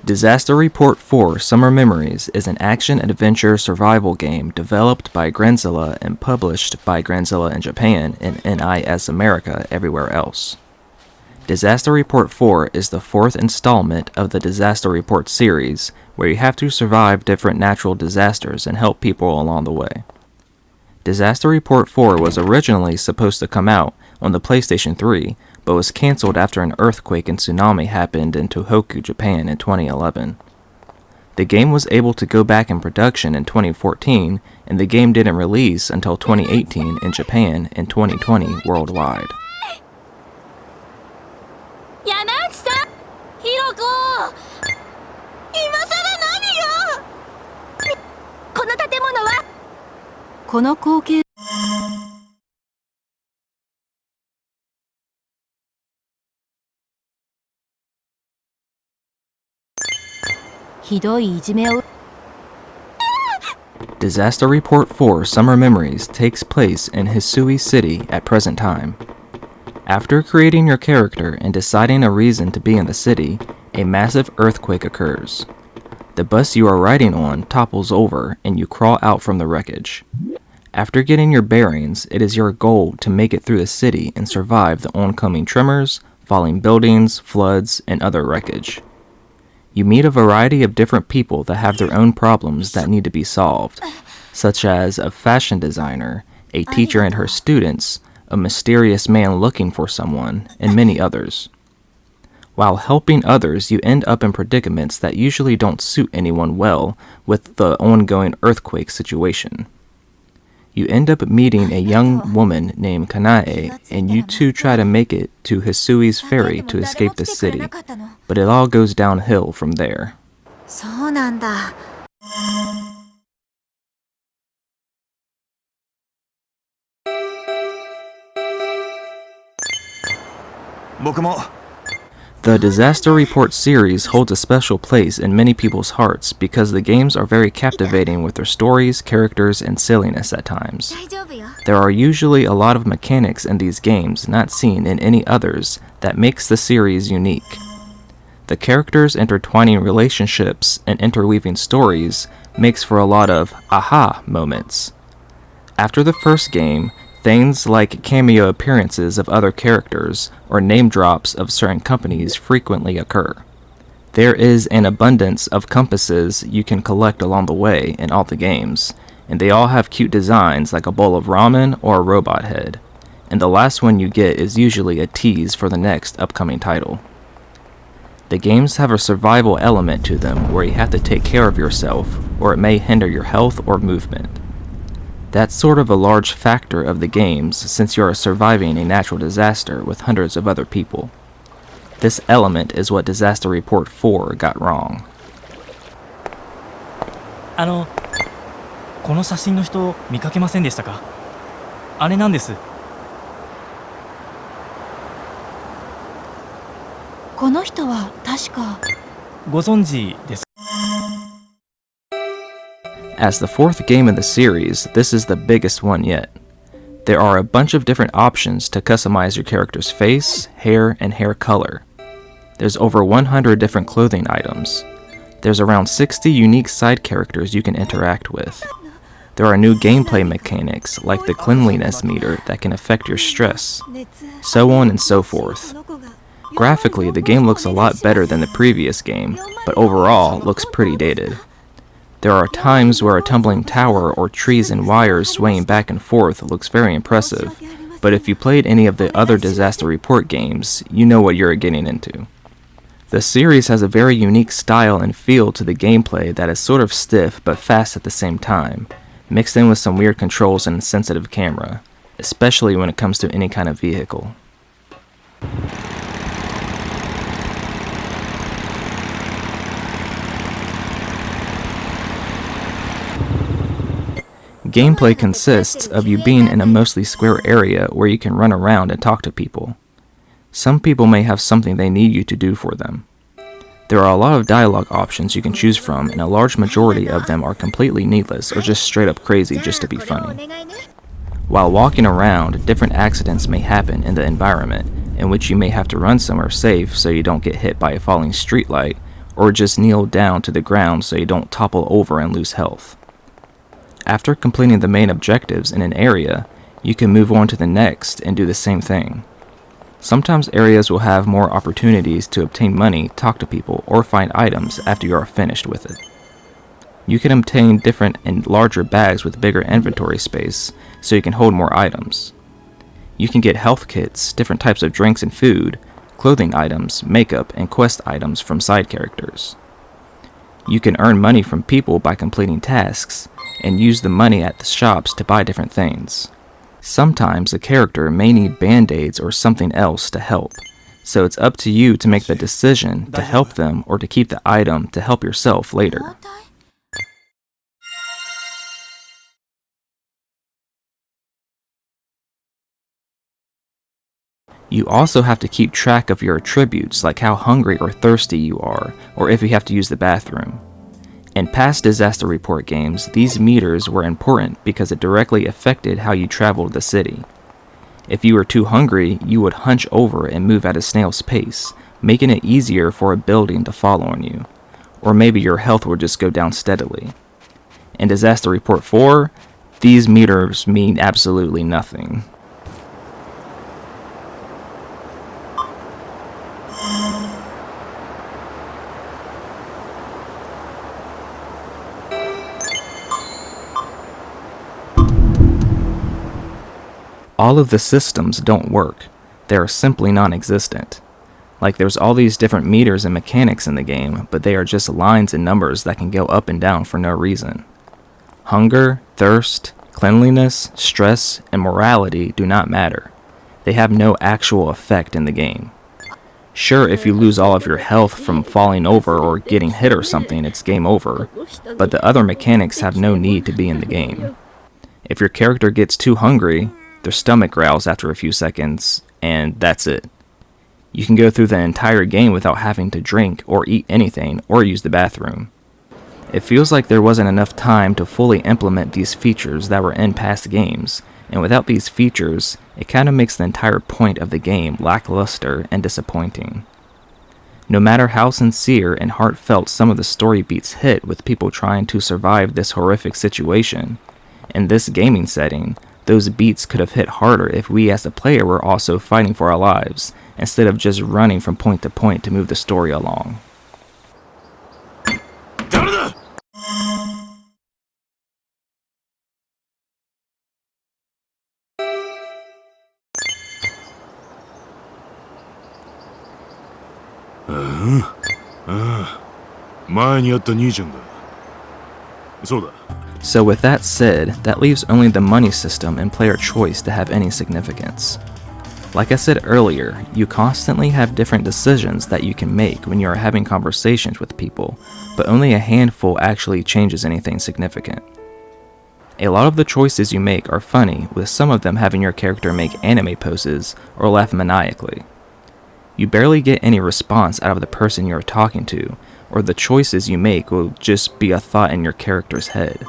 Disaster Report 4 Summer Memories is an action-adventure survival game developed by Granzilla and published by Granzilla in Japan and NIS America everywhere else. Disaster Report 4 is the fourth installment of the Disaster Report series, where you have to survive different natural disasters and help people along the way. Disaster Report 4 was originally supposed to come out on the PlayStation 3, but was cancelled after an earthquake and tsunami happened in Tohoku, Japan in 2011. The game was able to go back in production in 2014, and the game didn't release until 2018 in Japan and 2020 worldwide. Disaster Report 4 Summer Memories takes place in Hisui City at present time. After creating your character and deciding a reason to be in the city, a massive earthquake occurs. The bus you are riding on topples over and you crawl out from the wreckage. After getting your bearings, it is your goal to make it through the city and survive the oncoming tremors, falling buildings, floods, and other wreckage. You meet a variety of different people that have their own problems that need to be solved, such as a fashion designer, a teacher and her students, a mysterious man looking for someone, and many others. While helping others, you end up in predicaments that usually don't suit anyone well with the ongoing earthquake situation. You end up meeting a young woman named Kanae, and you two try to make it to Hisui's ferry to escape the city, but it all goes downhill from there. The Disaster Report series holds a special place in many people's hearts because the games are very captivating with their stories, characters, and silliness at times. There are usually a lot of mechanics in these games not seen in any others that makes the series unique. The characters' intertwining relationships and interweaving stories makes for a lot of aha moments. After the first game, things like cameo appearances of other characters or name drops of certain companies frequently occur. There is an abundance of compasses you can collect along the way in all the games, and they all have cute designs like a bowl of ramen or a robot head, and the last one you get is usually a tease for the next upcoming title. The games have a survival element to them where you have to take care of yourself, or it may hinder your health or movement. That's sort of a large factor of the games since you are surviving a natural disaster with hundreds of other people. This element is what Disaster Report 4 got wrong. この写真の人見かけませんでしたか？あれなんです。この人は確かご存知です。 As the fourth game in the series, this is the biggest one yet. There are a bunch of different options to customize your character's face, hair, and hair color. There's over 100 different clothing items. There's around 60 unique side characters you can interact with. There are new gameplay mechanics like the cleanliness meter that can affect your stress, so on and so forth. Graphically, the game looks a lot better than the previous game, but overall looks pretty dated. There are times where a tumbling tower or trees and wires swaying back and forth looks very impressive, but if you played any of the other Disaster Report games, you know what you're getting into. The series has a very unique style and feel to the gameplay that is sort of stiff but fast at the same time, mixed in with some weird controls and a sensitive camera, especially when it comes to any kind of vehicle. Gameplay consists of you being in a mostly square area where you can run around and talk to people. Some people may have something they need you to do for them. There are a lot of dialogue options you can choose from, and a large majority of them are completely needless or just straight up crazy just to be funny. While walking around, different accidents may happen in the environment, in which you may have to run somewhere safe so you don't get hit by a falling streetlight, or just kneel down to the ground so you don't topple over and lose health. After completing the main objectives in an area, you can move on to the next and do the same thing. Sometimes areas will have more opportunities to obtain money, talk to people, or find items after you are finished with it. You can obtain different and larger bags with bigger inventory space so you can hold more items. You can get health kits, different types of drinks and food, clothing items, makeup, and quest items from side characters. You can earn money from people by completing tasks, and use the money at the shops to buy different things. Sometimes a character may need band-aids or something else to help, so it's up to you to make the decision to help them or to keep the item to help yourself later. You also have to keep track of your attributes, like how hungry or thirsty you are, or if you have to use the bathroom. In past disaster report games, these meters were important because it directly affected how you traveled the city. If you were too hungry, you would hunch over and move at a snail's pace, making it easier for a building to fall on you. Or maybe your health would just go down steadily. In Disaster Report 4, these meters mean absolutely nothing. All of the systems don't work. They are simply non-existent. Like there's all these different meters and mechanics in the game, but they are just lines and numbers that can go up and down for no reason. Hunger, thirst, cleanliness, stress, and morality do not matter. They have no actual effect in the game. Sure, if you lose all of your health from falling over or getting hit or something, it's game over, but the other mechanics have no need to be in the game. If your character gets too hungry, their stomach growls after a few seconds, and that's it. You can go through the entire game without having to drink or eat anything or use the bathroom. It feels like there wasn't enough time to fully implement these features that were in past games, and without these features, it kind of makes the entire point of the game lackluster and disappointing. No matter how sincere and heartfelt some of the story beats hit with people trying to survive this horrific situation, in this gaming setting, those beats could have hit harder if we as the player were also fighting for our lives, instead of just running from point to point to move the story along. So with that said, that leaves only the money system and player choice to have any significance. Like I said earlier, you constantly have different decisions that you can make when you are having conversations with people, but only a handful actually changes anything significant. A lot of the choices you make are funny, with some of them having your character make anime poses or laugh maniacally. You barely get any response out of the person you are talking to, or the choices you make will just be a thought in your character's head.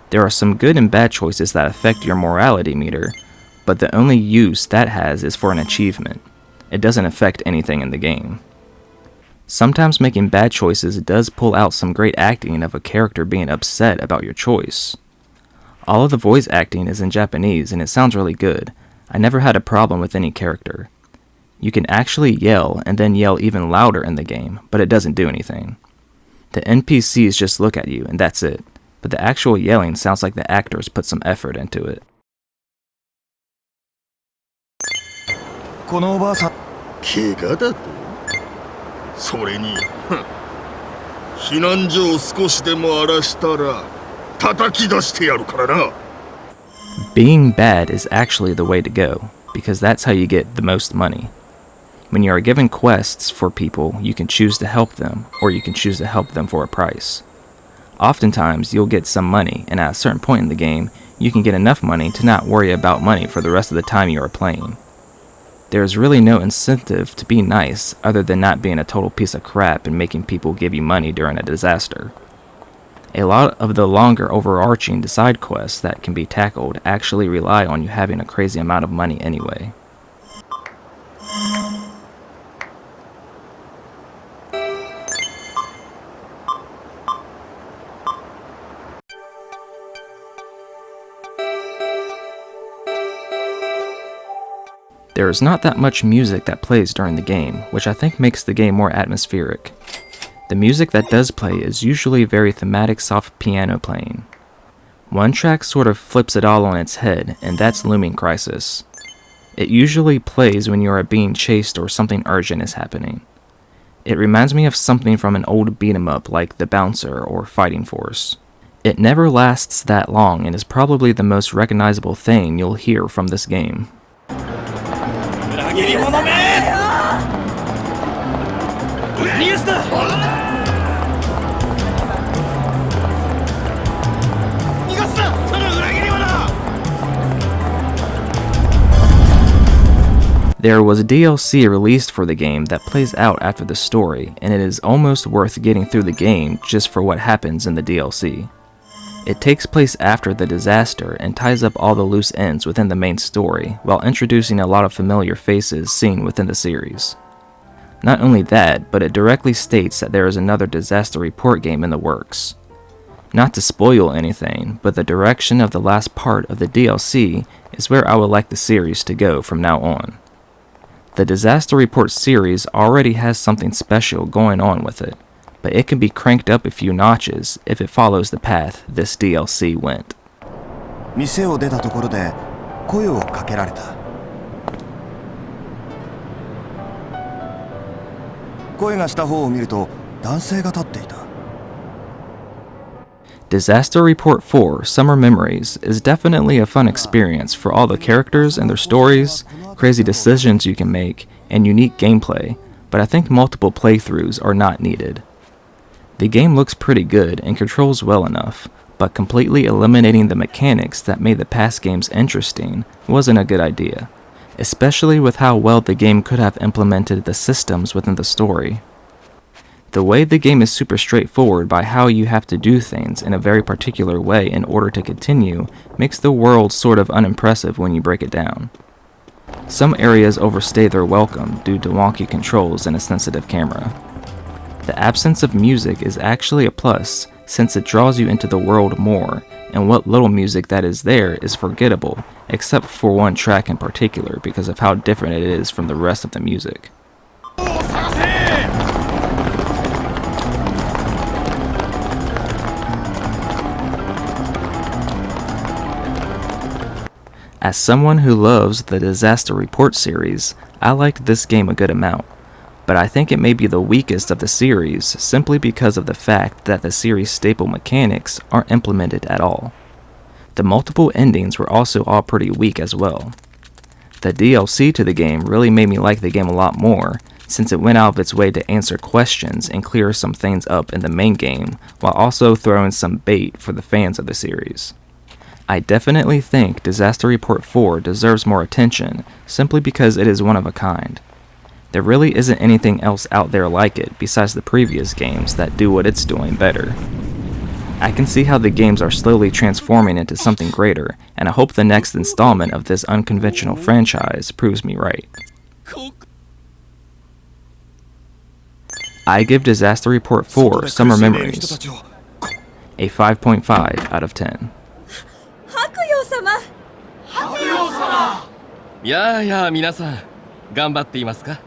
There are some good and bad choices that affect your morality meter, but the only use that has is for an achievement. It doesn't affect anything in the game. Sometimes making bad choices does pull out some great acting of a character being upset about your choice. All of the voice acting is in Japanese and it sounds really good. I never had a problem with any character. You can actually yell and then yell even louder in the game, but it doesn't do anything. The NPCs just look at you and that's it, but the actual yelling sounds like the actors put some effort into it. このおばあさん怪我だとそれに避難所を少しでも荒らしたら叩き出してやるからな Being bad is actually the way to go, because that's how you get the most money. When you are given quests for people, you can choose to help them, or you can choose to help them for a price. Oftentimes, you'll get some money, and at a certain point in the game, you can get enough money to not worry about money for the rest of the time you are playing. There is really no incentive to be nice other than not being a total piece of crap and making people give you money during a disaster. A lot of the longer overarching side quests that can be tackled actually rely on you having a crazy amount of money anyway. There is not that much music that plays during the game, which I think makes the game more atmospheric. The music that does play is usually very thematic soft piano playing. One track sort of flips it all on its head, and that's Looming Crisis. It usually plays when you are being chased or something urgent is happening. It reminds me of something from an old beat-em-up like The Bouncer or Fighting Force. It never lasts that long and is probably the most recognizable thing you'll hear from this game. There was a DLC released for the game that plays out after the story, and it is almost worth getting through the game just for what happens in the DLC. It takes place after the disaster and ties up all the loose ends within the main story, while introducing a lot of familiar faces seen within the series. Not only that, but it directly states that there is another disaster report game in the works. Not to spoil anything, but the direction of the last part of the DLC is where I would like the series to go from now on. The Disaster Report series already has something special going on with it, but it can be cranked up a few notches if it follows the path this DLC went. 店を出たところで声をかけられた。声がした方を見ると男性が立っていた。Disaster Report 4 Summer Memories is definitely a fun experience for all the characters and their stories, crazy decisions you can make, and unique gameplay, but I think multiple playthroughs are not needed. The game looks pretty good and controls well enough, but completely eliminating the mechanics that made the past games interesting wasn't a good idea, especially with how well the game could have implemented the systems within the story. The way the game is super straightforward by how you have to do things in a very particular way in order to continue makes the world sort of unimpressive when you break it down. Some areas overstay their welcome due to wonky controls and a sensitive camera. The absence of music is actually a plus since it draws you into the world more, and what little music that is there is forgettable except for one track in particular because of how different it is from the rest of the music. As someone who loves the Disaster Report series, I liked this game a good amount, but I think it may be the weakest of the series simply because of the fact that the series' staple mechanics aren't implemented at all. The multiple endings were also all pretty weak as well. The DLC to the game really made me like the game a lot more, since it went out of its way to answer questions and clear some things up in the main game, while also throwing some bait for the fans of the series. I definitely think Disaster Report 4 deserves more attention, simply because it is one of a kind. There really isn't anything else out there like it besides the previous games that do what it's doing better. I can see how the games are slowly transforming into something greater, and I hope the next installment of this unconventional franchise proves me right. I give Disaster Report 4 Summer Memories a 5.5 out of 10. やあやあ皆さん頑張っていますか？